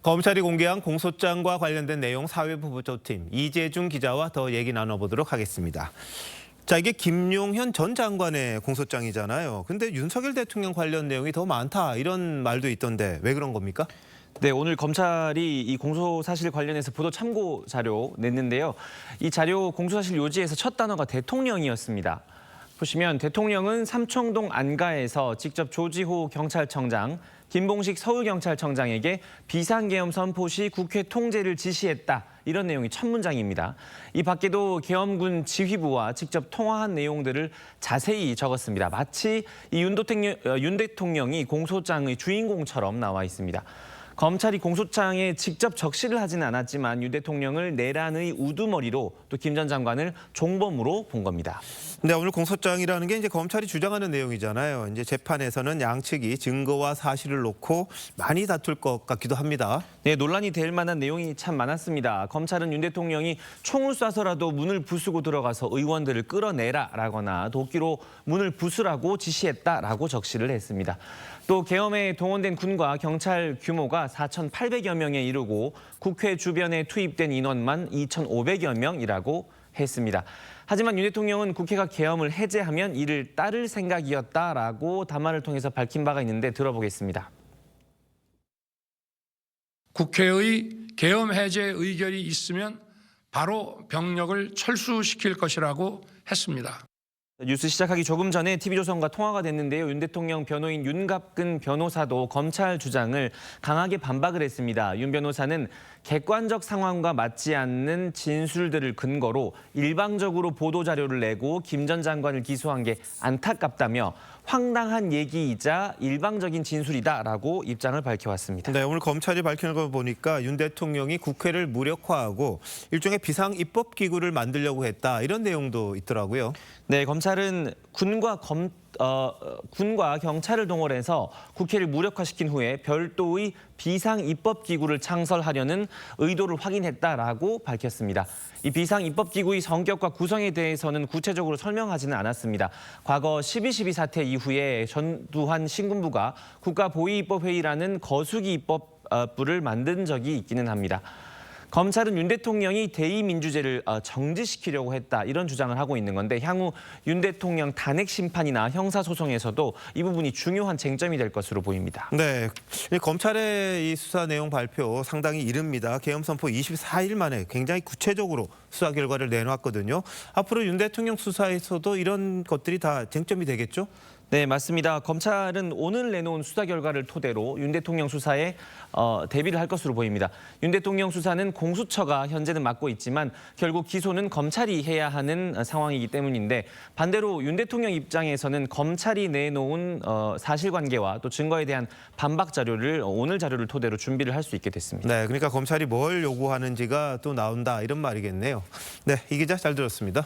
검찰이 공개한 공소장과 관련된 내용 사회부조팀 이재중 기자와 더 얘기 나눠보도록 하겠습니다. 자, 이게 김용현 전 장관의 공소장이잖아요. 근데 윤석열 대통령 관련 내용이 더 많다 이런 말도 있던데 왜 그런 겁니까? 네, 오늘 검찰이 이 공소사실 관련해서 보도 참고 자료 냈는데요. 이 자료 공소사실 요지에서 첫 단어가 대통령이었습니다. 보시면 대통령은 삼청동 안가에서 직접 조지호 경찰청장, 김봉식 서울경찰청장에게 비상계엄 선포 시 국회 통제를 지시했다. 이런 내용이 첫 문장입니다. 이 밖에도 계엄군 지휘부와 직접 통화한 내용들을 자세히 적었습니다. 마치 이 윤 대통령이 공소장의 주인공처럼 나와 있습니다. 검찰이 공소장에 직접 적시를 하지는 않았지만 윤 대통령을 내란의 우두머리로 또 김 전 장관을 종범으로 본 겁니다. 네, 오늘 공소장이라는 게 이제 검찰이 주장하는 내용이잖아요. 이제 재판에서는 양측이 증거와 사실을 놓고 많이 다툴 것 같기도 합니다. 네, 논란이 될 만한 내용이 참 많았습니다. 검찰은 윤 대통령이 총을 쏴서라도 문을 부수고 들어가서 의원들을 끌어내라라거나 도끼로 문을 부수라고 지시했다라고 적시를 했습니다. 또 계엄에 동원된 군과 경찰 규모가 4,800여 명에 이르고 국회 주변에 투입된 인원만 2,500여 명이라고 했습니다. 하지만 윤 대통령은 국회가 계엄을 해제하면 이를 따를 생각이었다라고 담화를 통해서 밝힌 바가 있는데 들어보겠습니다. 국회의 계엄 해제 의결이 있으면 바로 병력을 철수시킬 것이라고 했습니다. 뉴스 시작하기 조금 전에 TV조선과 통화가 됐는데요. 윤 대통령 변호인 윤갑근 변호사도 검찰 주장을 강하게 반박을 했습니다. 윤 변호사는 객관적 상황과 맞지 않는 진술들을 근거로 일방적으로 보도자료를 내고 김 전 장관을 기소한 게 안타깝다며 황당한 얘기이자 일방적인 진술이다라고 입장을 밝혀왔습니다. 네, 오늘 검찰이 밝히는 거 보니까 윤 대통령이 국회를 무력화하고 일종의 비상입법기구를 만들려고 했다 이런 내용도 있더라고요. 네, 검찰은 군과 경찰을 동원해서 국회를 무력화시킨 후에 별도의 비상입법기구를 창설하려는 의도를 확인했다라고 밝혔습니다. 이 비상입법기구의 성격과 구성에 대해서는 구체적으로 설명하지는 않았습니다. 과거 12.12 사태 이후에 전두환 신군부가 국가보위입법회의라는 거수기 입법부를 만든 적이 있기는 합니다. 검찰은 윤 대통령이 대의민주제를 정지시키려고 했다 이런 주장을 하고 있는 건데 향후 윤 대통령 단핵 심판이나 형사소송에서도 이 부분이 중요한 쟁점이 될 것으로 보입니다. 네, 검찰의 이 수사 내용 발표 상당히 이릅니다. 계엄 선포 24일 만에 굉장히 구체적으로 수사 결과를 내놓았거든요. 앞으로 윤 대통령 수사에서도 이런 것들이 다 쟁점이 되겠죠? 네, 맞습니다. 검찰은 오늘 내놓은 수사 결과를 토대로 윤 대통령 수사에 대비를 할 것으로 보입니다. 윤 대통령 수사는 공수처가 현재는 맡고 있지만 결국 기소는 검찰이 해야 하는 상황이기 때문인데 반대로 윤 대통령 입장에서는 검찰이 내놓은 사실관계와 또 증거에 대한 반박 자료를 오늘 자료를 토대로 준비를 할 수 있게 됐습니다. 네, 그러니까 검찰이 뭘 요구하는지가 또 나온다 이런 말이겠네요. 네, 이 기자 잘 들었습니다.